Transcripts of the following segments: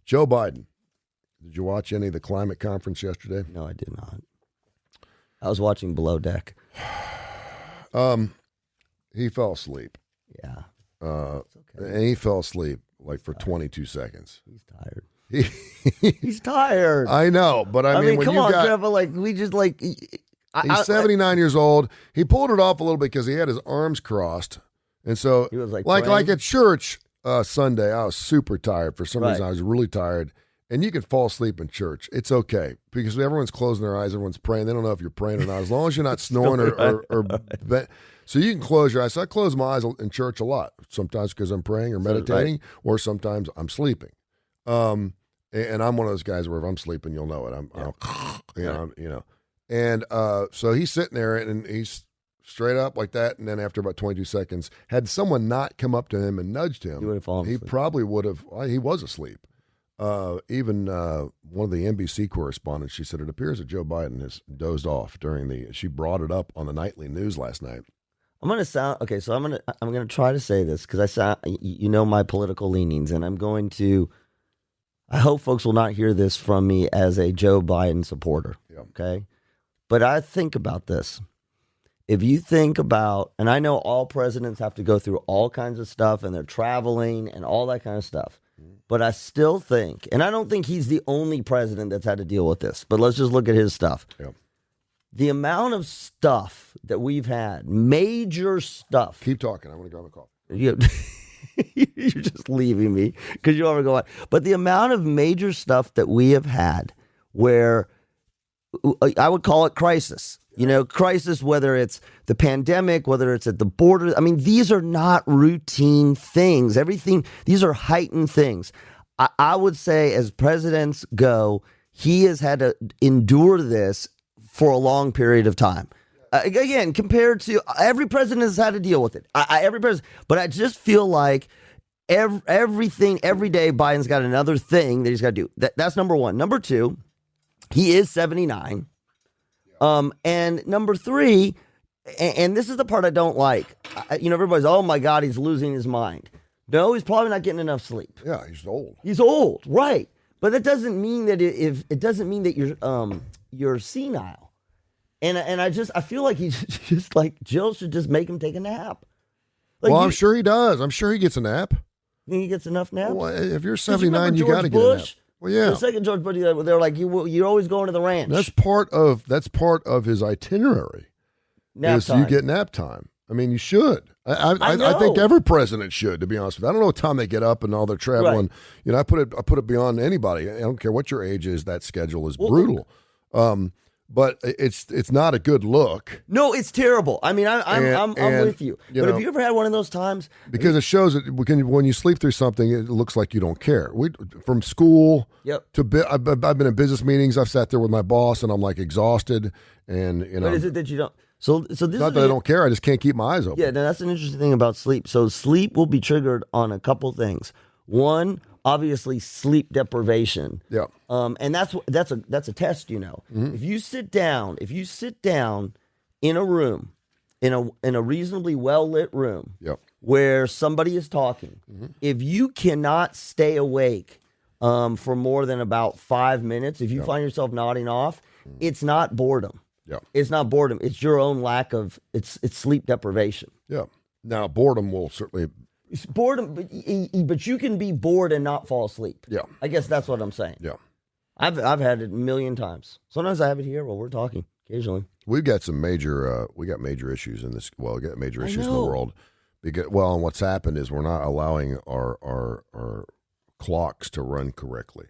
Joe Biden. Did you watch any of the climate conference yesterday? No, I did not. I was watching Below Deck. He fell asleep. Yeah. And he fell asleep like for 22 seconds. He's tired. He's tired. I know, but I mean, when come you on, got, Trevor. Like we just like. He's 79 years old. He pulled it off a little bit because he had his arms crossed, and so he was like at church Sunday, I was super tired. For some reason, I was really tired. And you can fall asleep in church. It's okay because everyone's closing their eyes. Everyone's praying. They don't know if you're praying or not. As long as you're not snoring so you can close your eyes. So I close my eyes in church a lot. Sometimes because I'm praying or meditating, or sometimes I'm sleeping. And I'm one of those guys where if I'm sleeping, you'll know it. And so he's sitting there and he's straight up like that. And then after about 22 seconds, had someone not come up to him and nudged him, he would have fallen asleep. He probably would have. He was asleep. Even one of the NBC correspondents, she said it appears that Joe Biden has dozed off she brought it up on the nightly news last night. I'm gonna try to say this because my political leanings, and I hope folks will not hear this from me as a Joe Biden supporter. Yeah. Okay, but I think about this. If you think about, and I know all presidents have to go through all kinds of stuff, and they're traveling and all that kind of stuff. But I still think, and I don't think he's the only president that's had to deal with this, but let's just look at his stuff. Yep. The amount of stuff that we've had, major stuff. Keep talking. I'm going to grab a coffee. You're just leaving me because you already go on. But the amount of major stuff that we have had where I would call it crisis. Crisis, whether it's the pandemic, whether it's at the border. I mean, these are not routine things. These are heightened things. I would say as presidents go, he has had to endure this for a long period of time. Again, compared to every president has had to deal with it. Every president. But I just feel like everything, every day, Biden's got another thing that he's got to do. That's number one. Number two, he is 79. And number three, and this is the part I don't like. Everybody's, oh my God, he's losing his mind. No, he's probably not getting enough sleep. Yeah, he's old. He's old, right? But that doesn't mean that you're senile. And I feel like he's just like Jill should just make him take a nap. I'm sure he does. I'm sure he gets a nap. Think he gets enough naps? Well, if you're 79, you got to get a nap. Well, yeah. The second George Bush, they're like, you're always going to the ranch. That's part of his itinerary. Nap time. You get nap time. I mean, you should. I think every president should, to be honest with you. I don't know what time they get up and all their traveling. Right. I put it beyond anybody. I don't care what your age is. That schedule is brutal. But it's not a good look. No, it's terrible. I mean, I'm with you. But have you ever had one of those times? Because it shows that when you sleep through something, it looks like you don't care. From school to I've been in business meetings. I've sat there with my boss, and I'm like exhausted. And What is it that you don't? So this is not that I don't care. I just can't keep my eyes open. Yeah, that's an interesting thing about sleep. So sleep will be triggered on a couple things. One, obviously, sleep deprivation. Yeah. And that's a test. Mm-hmm. If you sit down in a room, in a reasonably well lit room, where somebody is talking, if you cannot stay awake for more than about 5 minutes, if you find yourself nodding off, it's not boredom. Yeah. It's not boredom. It's your own lack of it's sleep deprivation. Yeah. Now boredom will certainly. It's boredom, but you can be bored and not fall asleep. Yeah. I guess that's what I'm saying. Yeah. I've had it a million times. Sometimes I have it here while we're talking. Occasionally. We've got some major issues in this. Well, we got major issues in the world. And what's happened is we're not allowing our clocks to run correctly.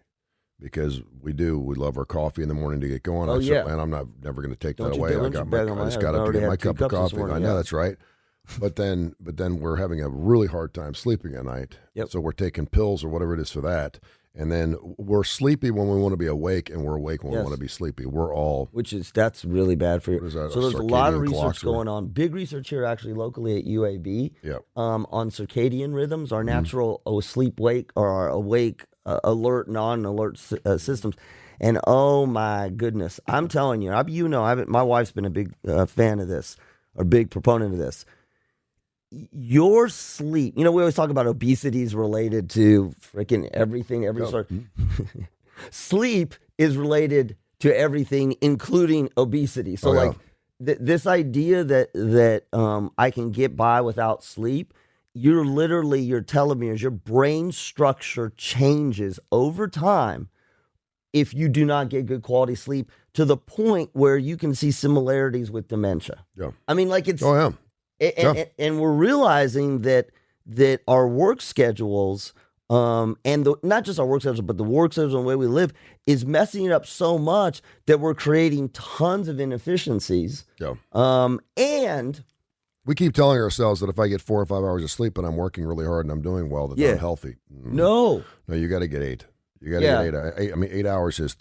Because we love our coffee in the morning to get going. And I'm never going to take that away. I just got to get my cup of coffee. I know that's right. But then we're having a really hard time sleeping at night. Yep. So we're taking pills or whatever it is for that. And then we're sleepy when we want to be awake, and we're awake when we want to be sleepy. That's really bad for you. So there's a lot of research going on. Big research here actually locally at UAB on circadian rhythms, our natural sleep-wake or our awake, alert, non-alert systems. And oh my goodness, I'm telling you, my wife's been a big fan of this, or big proponent of this. your sleep, we always talk about obesity is related to freaking everything, sort. Sleep is related to everything, including obesity. So this idea that I can get by without sleep, your telomeres, your brain structure changes over time if you do not get good quality sleep, to the point where you can see similarities with dementia. Yeah. I mean, like it's... Oh, yeah. And we're realizing that our work schedules, and not just our work schedules, but the work schedules and the way we live is messing it up so much that we're creating tons of inefficiencies. Yeah. And we keep telling ourselves that if I get 4 or 5 hours of sleep and I'm working really hard and I'm doing well, that I'm healthy. No, you got to get 8. You got to get 8. I mean, 8 hours is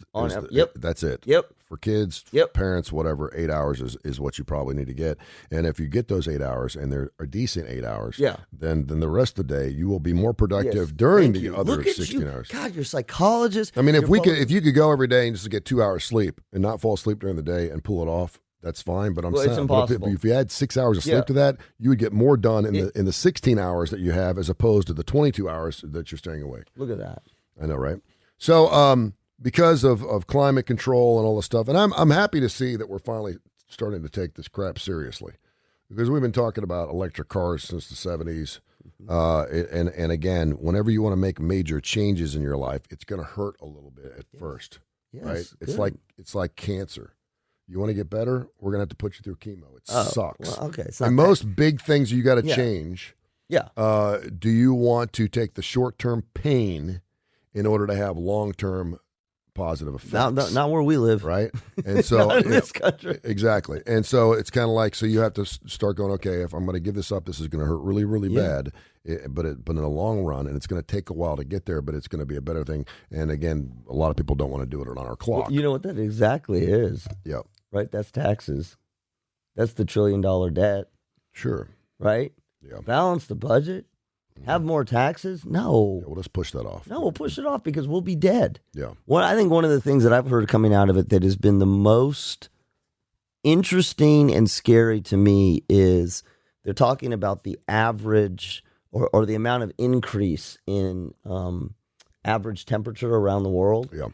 that's it. Yep. For kids, parents, whatever, 8 hours is what you probably need to get. And if you get those 8 hours and they're a decent 8 hours, then the rest of the day you will be more productive during the other 16 hours. God, you're a psychologist. I mean, if you could go every day and just get 2 hours sleep and not fall asleep during the day and pull it off, that's fine. But it's impossible. If you add 6 hours of sleep to that, you would get more done in the 16 hours that you have as opposed to the 22 hours that you're staying awake. Look at that. I know, right? So, because of climate control and all this stuff, and I'm happy to see that we're finally starting to take this crap seriously, because we've been talking about electric cars since the 70s. And again, whenever you want to make major changes in your life, it's going to hurt a little bit at first, right? It's like cancer. You want to get better? We're going to have to put you through chemo. It sucks. Well, okay. And most big things you got to change. Yeah. Do you want to take the short-term pain in order to have long-term positive effects? Not where we live, right? And so not in this country, exactly. And so it's kind of like, so you have to start going, okay, if I'm going to give this up, this is going to hurt really, really bad. But in the long run, and it's going to take a while to get there, but it's going to be a better thing. And again, a lot of people don't want to do it on our clock. Well, you know what that exactly is? Yeah. Right. That's taxes. That's the $1 trillion debt. Sure. Right. Yeah. Balance the budget. Have more taxes? No. Yeah, we'll just push that off. No, we'll push it off because we'll be dead. Yeah. I think one of the things that I've heard coming out of it that has been the most interesting and scary to me is they're talking about the average or the amount of increase in average temperature around the world. Yeah.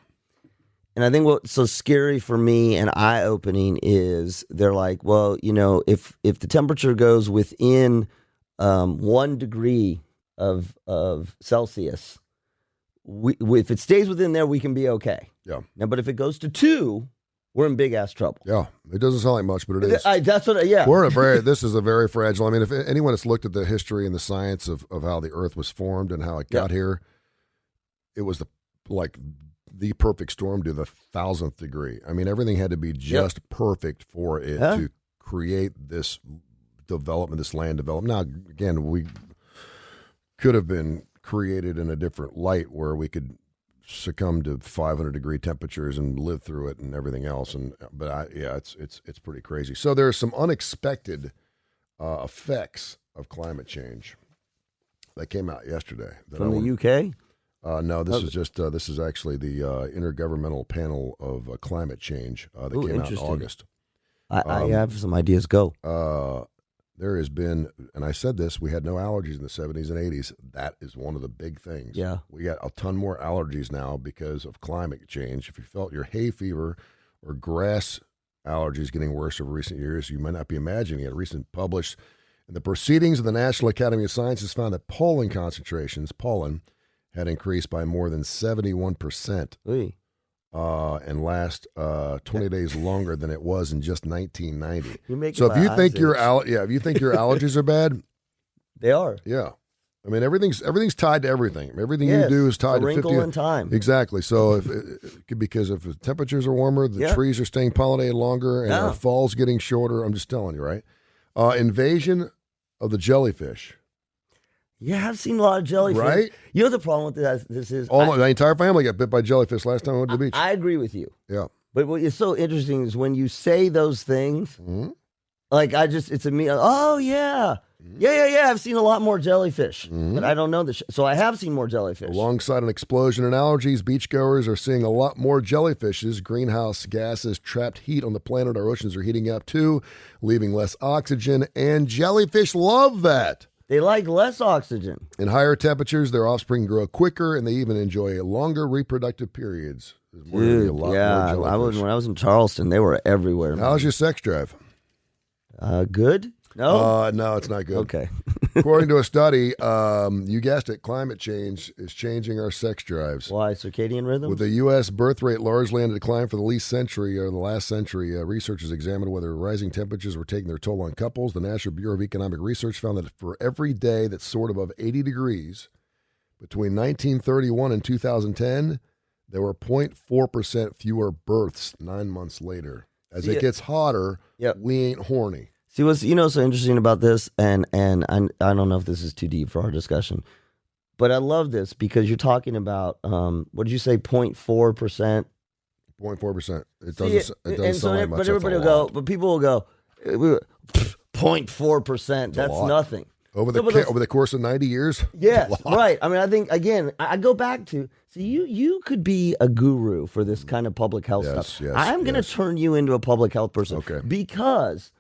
And I think what's so scary for me and eye-opening is they're like, well, if the temperature goes within 1 degree of Celsius, if it stays within there, we can be okay. Yeah. Now, but if it goes to 2, we're in big ass trouble. Yeah. It doesn't sound like much, but it is. That's what. Yeah. This is a very fragile. I mean, if anyone has looked at the history and the science of how the Earth was formed and how it got here, it was the perfect storm to the 1,000th degree. I mean, everything had to be just perfect for it to create this development, this land development. Now, again, we could have been created in a different light where we could succumb to 500-degree temperatures and live through it and everything else. It's pretty crazy. So there are some unexpected effects of climate change that came out yesterday. From the UK? No, this is actually the Intergovernmental Panel of Climate Change that came out in August. I have some ideas. Go. There has been, and I said this, we had no allergies in the 70s and 80s. That is one of the big things. Yeah. We got a ton more allergies now because of climate change. If you felt your hay fever or grass allergies getting worse over recent years, you might not be imagining it. Recent published in the Proceedings of the National Academy of Sciences found that pollen had increased by more than 71%. And last 20 days longer than it was in just 1990. So if you think your allergies are bad, they are. Yeah, I mean everything's tied to everything. Everything you do is tied to 50 wrinkle in time. Exactly. So because if the temperatures are warmer, the trees are staying pollinated longer, and our fall's getting shorter. I'm just telling you, right? Invasion of the jellyfish. Yeah, I've seen a lot of jellyfish. Right? You know the problem with this is... my entire family got bit by jellyfish last time I went to the beach. I agree with you. Yeah. But what is so interesting is when you say those things, it's a me. Oh, yeah. Yeah. I've seen a lot more jellyfish, but I don't know so I have seen more jellyfish. Alongside an explosion in allergies, beachgoers are seeing a lot more jellyfishes. Greenhouse gases trapped heat on the planet. Our oceans are heating up too, leaving less oxygen, and jellyfish love that. They like less oxygen. In higher temperatures, their offspring grow quicker, and they even enjoy longer reproductive periods. Dude, when I was in Charleston, they were everywhere. How's your sex drive? Good? No? No, it's not good. Okay. According to a study, you guessed it, climate change is changing our sex drives. Why? Circadian rhythm? With the U.S. birth rate largely on decline for the last century, researchers examined whether rising temperatures were taking their toll on couples. The National Bureau of Economic Research found that for every day that soared above 80 degrees between 1931 and 2010, there were 0.4% fewer births 9 months later. As it gets hotter, we ain't horny. See, what's so interesting about this, and I don't know if this is too deep for our discussion, but I love this because you're talking about, what did you say, 0.4%? 0.4%. It doesn't sound like much. But everybody will go, but people will go, 0.4%, that's nothing. Over the course of 90 years? Yes, right. I mean, I think, again, I go back to, you could be a guru for this kind of public health stuff. Yes, I'm going to turn you into a public health person. Okay. Because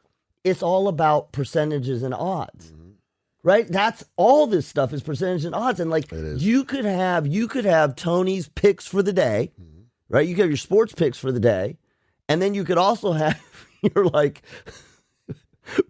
it's all about percentages and odds, right? That's all this stuff is percentage and odds. And you could have Tony's picks for the day, right? You could have your sports picks for the day. And then you could also have your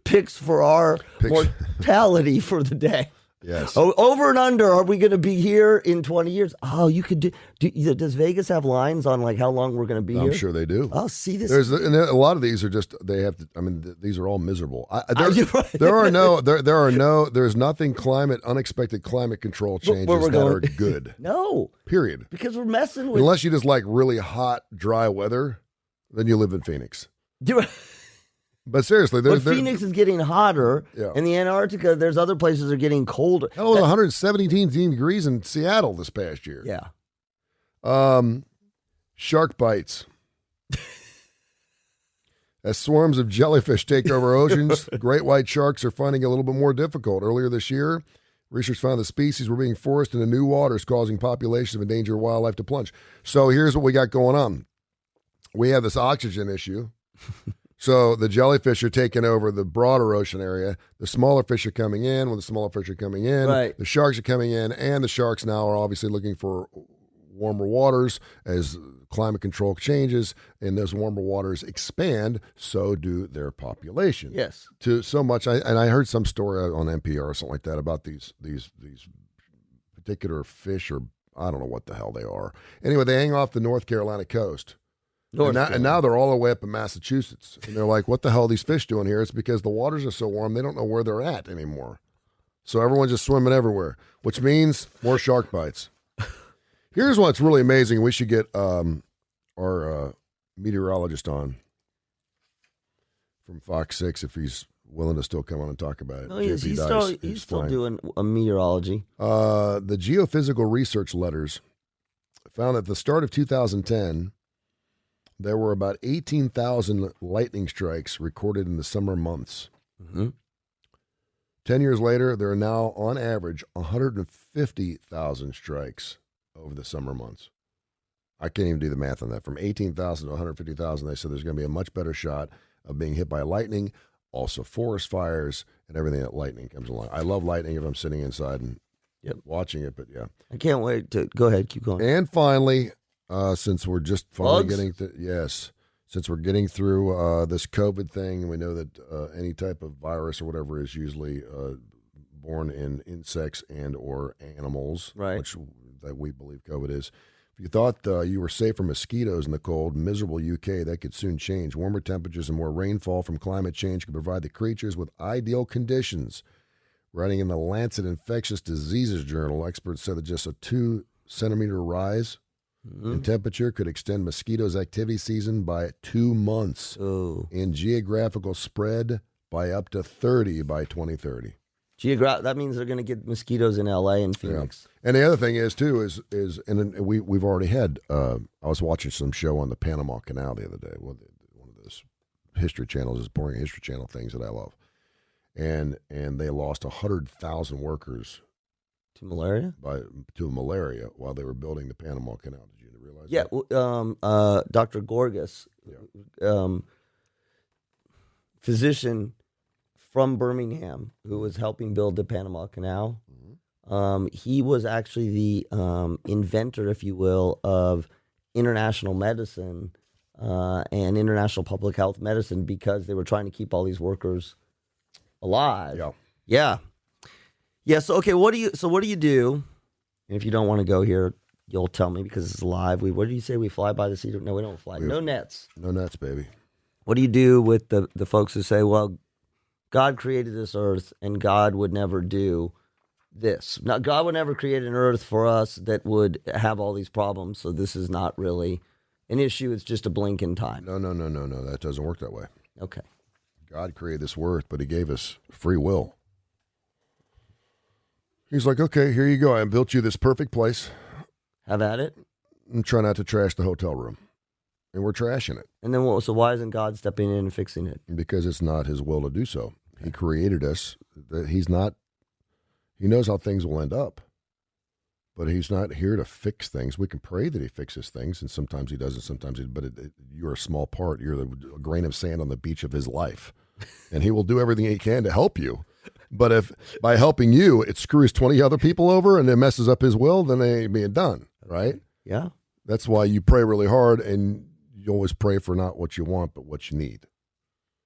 picks for our mortality for the day. Yes. Over and under, are we going to be here in 20 years? Oh, you could do. Does Vegas have lines on how long we're going to be here? I'm sure they do. Oh, see this. And a lot of these are just these are all miserable. There's nothing unexpected climate control changes that are good. No. Period. Because we're messing with. Unless you just like really hot, dry weather, then you live in Phoenix. But seriously, Phoenix is getting hotter, and the Antarctica, there's other places that are getting colder. Hell, it was 117 degrees in Seattle this past year. Yeah. Shark bites. As swarms of jellyfish take over oceans, great white sharks are finding it a little bit more difficult. Earlier this year, research found the species were being forced into new waters, causing populations of endangered wildlife to plunge. So here's what we got going on. We have this oxygen issue. So the jellyfish are taking over the broader ocean area. The smaller fish are coming in. When the smaller fish are coming in, the sharks are coming in, and the sharks now are obviously looking for warmer waters as climate control changes, and those warmer waters expand. So do their population. Yes. To so much, I heard some story on NPR or something like that about these particular fish, or I don't know what the hell they are. Anyway, they hang off the North Carolina coast. And now they're all the way up in Massachusetts. And they're like, what the hell are these fish doing here? It's because the waters are so warm, they don't know where they're at anymore. So everyone's just swimming everywhere, which means more shark bites. Here's what's really amazing. We should get our meteorologist on from Fox 6 if he's willing to still come on and talk about it. No, he's still doing a meteorology. The Geophysical Research Letters found that at the start of 2010, there were about 18,000 lightning strikes recorded in the summer months. 10 years later, there are now, on average, 150,000 strikes over the summer months. I can't even do the math on that. From 18,000 to 150,000, they said there's going to be a much better shot of being hit by lightning, also forest fires, and everything that lightning comes along. I love lightning if I'm sitting inside and watching it, but yeah. I can't wait to go ahead, keep going. And finally, since we're just finally since we're getting through this COVID thing, we know that any type of virus or whatever is usually born in insects and or animals, which that we believe COVID is. If you thought you were safe from mosquitoes in the cold, miserable UK, that could soon change. Warmer temperatures and more rainfall from climate change could provide the creatures with ideal conditions. Writing in the Lancet Infectious Diseases Journal, experts said that just a 2-centimeter rise in temperature could extend mosquitoes' activity season by 2 months and geographical spread by up to 30 by 2030. That means they're going to get mosquitoes in LA and Phoenix. Yeah. And the other thing is too and we've already had. I was watching some show on the Panama Canal the other day. One of those history channels, is boring history channel things that I love. and they lost 100,000 workers To malaria? to malaria while they were building the Panama Canal. Did you realize Yeah, that? Dr. Gorgas, physician from Birmingham who was helping build the Panama Canal. He was actually the inventor, if you will, of international medicine and international public health medicine because they were trying to keep all these workers alive. Yeah. So okay, what do you do? And if you don't want to go here, you'll tell me because it's live. What do you say? We fly by the seat? No, we don't fly. No nets. No nets, baby. What do you do with the folks who say, well, God created this earth and God would never do this? Now, God would never create an earth for us that would have all these problems, so this is not really an issue. It's just a blink in time. No. That doesn't work that way. Okay. God created this earth, but he gave us free will. He's like, okay, here you go. I built you this perfect place. Have at it. And try not to trash the hotel room. And we're trashing it. And then so why isn't God stepping in and fixing it? Because it's not his will to do so. He created us. He knows how things will end up. But he's not here to fix things. We can pray that he fixes things, and sometimes he doesn't, but you're a small part. You're a grain of sand on the beach of his life. And he will do everything he can to help you. But if by helping you, it screws 20 other people over and it messes up his will, then it ain't being done, right? Yeah. That's why you pray really hard, and you always pray for not what you want, but what you need.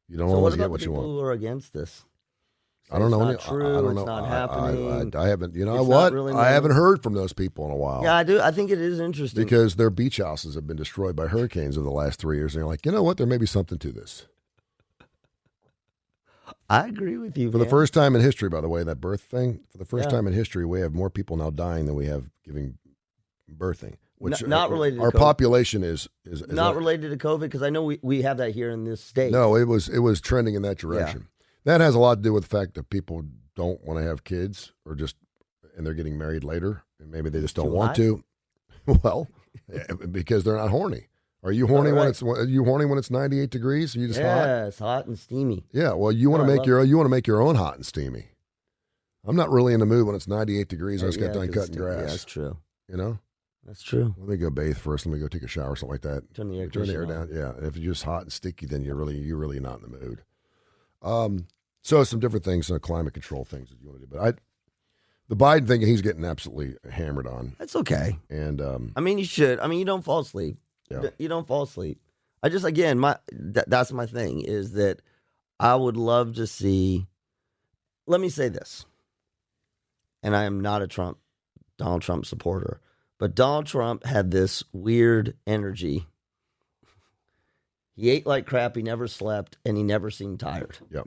You don't always get what you want. People who are against this? I don't know. It's not true. I don't know. It's not happening. I haven't. You know It's what? not really I haven't heard from those people in a while. Yeah, I do. I think it is interesting because their beach houses have been destroyed by hurricanes over the last 3 years. And you're like, you know what? There may be something to this. I agree with you. For the first time in history, by the way, that birth thing. For the first time in history, we have more people now dying than we have birthing. Which not related. Our to COVID. population is not related to COVID because I know we have that here in this state. No, it was trending in that direction. Yeah. That has a lot to do with the fact that people don't want to have kids and they're getting married later, and maybe they just don't want to. Well, because they're not horny. Are you horny when it's 98 degrees? Are you just hot? Yeah, it's hot and steamy. Yeah, well, you want to make your own hot and steamy. I'm not really in the mood when it's 98 degrees. I just got done cutting grass. Yeah, that's true. You know? That's true. Let me go bathe first. Let me go take a shower, something like that. Turn the air down. Yeah, and if you're just hot and sticky, then you're really not in the mood. So some different things, climate control things that you want to do. But the Biden thing, he's getting absolutely hammered on. That's okay. And I mean, you should. I mean, you don't fall asleep. Yeah. You don't fall asleep. I just, again, that's my thing is that I would love to see. Let me say this, and I am not a Donald Trump supporter, but Donald Trump had this weird energy. He ate like crap. He never slept, and he never seemed tired. Yeah.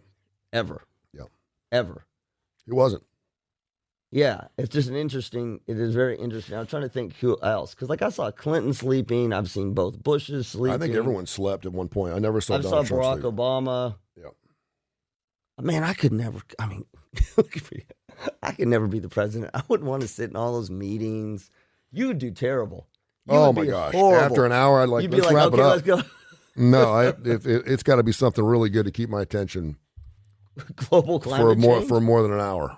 Ever. Yeah. Ever. He wasn't. Yeah, it is very interesting. I'm trying to think who else. Because, I saw Clinton sleeping. I've seen both Bushes sleeping. I think everyone slept at one point. I never saw Donald Trump Barack sleep. Obama. Yeah. Man, I could never, I could never be the president. I wouldn't want to sit in all those meetings. You would do terrible. Oh, my gosh. Horrible. After an hour, let's wrap it up. Let's go. No, it's got to be something really good to keep my attention global climate change? For more than an hour.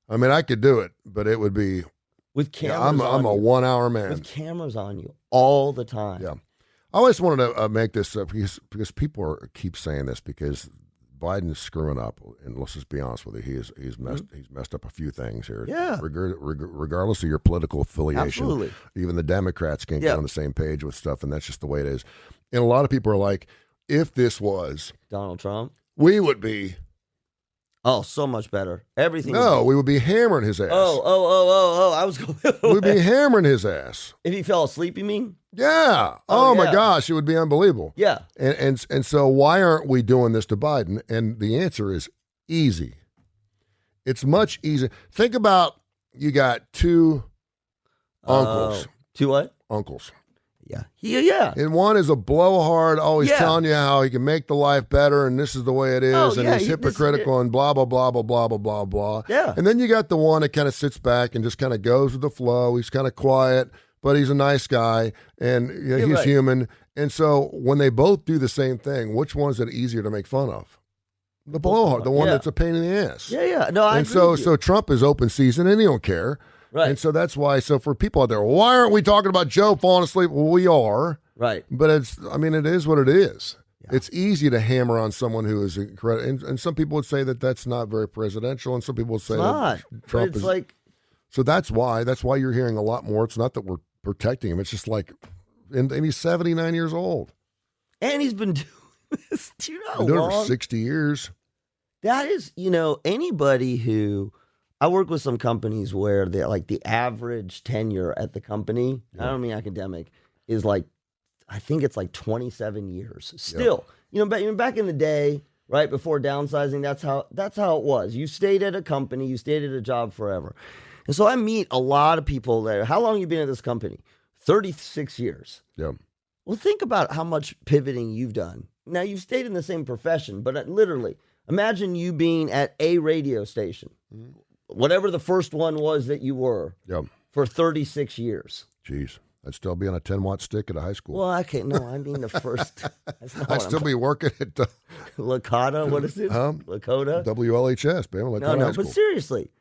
I mean, I could do it, but it would be with cameras. I'm a 1 hour man with cameras on you all the time. Yeah, I always wanted to make this because people keep saying this because Biden's screwing up, and let's just be honest with you, he's messed up a few things here. Yeah, regardless of your political affiliation, absolutely. Even the Democrats can't get on the same page with stuff, and that's just the way it is. And a lot of people are like, if this was Donald Trump, we would be. Oh, so much better. Everything. No, we would be hammering his ass. Oh. I was going. We'd be hammering his ass. If he fell asleep, you mean? Yeah. Oh my gosh, it would be unbelievable. Yeah. And so why aren't we doing this to Biden? And the answer is easy. It's much easier. Think about you got two uncles. Two what? Uncles. Yeah. Yeah. And one is a blowhard, always telling you how he can make the life better and this is the way it is, and he's hypocritical and blah, blah, blah, blah, blah, blah, blah, blah. Yeah. And then you got the one that kind of sits back and just kind of goes with the flow. He's kind of quiet, but he's a nice guy, and he's human. And so when they both do the same thing, which one is it easier to make fun of? The blowhard, the one that's a pain in the ass. Yeah. No, I and agree with you. so Trump is open season, and he don't care. Right. And so that's why. So for people out there, why aren't we talking about Joe falling asleep? Well, we are. Right. But it is what it is. Yeah. It's easy to hammer on someone who is incredible. And some people would say that that's not very presidential, and some people would say that Trump is like. So that's why you're hearing a lot more. It's not that we're protecting him. It's just like, and he's 79 years old. And he's been doing this, do you know how been doing it long? for 60 years. That is, anybody who, I work with some companies where they're like the average tenure at the company, I don't mean academic, is like, I think it's like 27 years. Still, back in the day, right before downsizing, that's how it was. You stayed at a company, you stayed at a job forever. And so I meet a lot of people there. How long have you been at this company? 36 years. Yeah. Well, think about how much pivoting you've done. Now, you've stayed in the same profession, but literally, imagine you being at a radio station, whatever the first one was that you were, for 36 years. Jeez. I'd still be on a 10-watt stick at a high school. Well, I mean the first. I'd still be working at Lakota. What is it? Lakota? WLHS, baby. No, but seriously.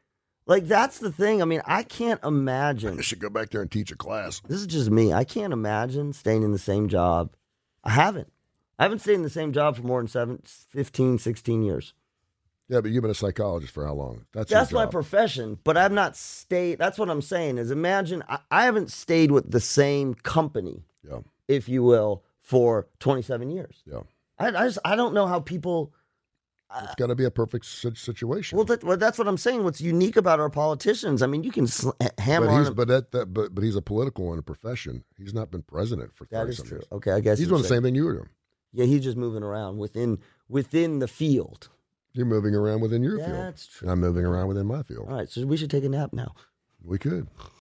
Like, that's the thing. I mean, I can't imagine. I should go back there and teach a class. This is just me. I can't imagine staying in the same job. I haven't stayed in the same job for more than 15, 16 years. Yeah, but you've been a psychologist for how long? That's my profession, but I've not stayed. That's what I'm saying is imagine I haven't stayed with the same company, if you will, for 27 years. Yeah. I don't know how people... It's got to be a perfect situation. Well, that's what I'm saying. What's unique about our politicians? I mean, you can hammer on. But he's a political in a profession. He's not been president for 30 That is years. true. Okay, I guess he's doing the same thing you were doing. Yeah, he's just moving around within the field. You're moving around within your field. That's true. And I'm moving around within my field. All right, so we should take a nap now. We could.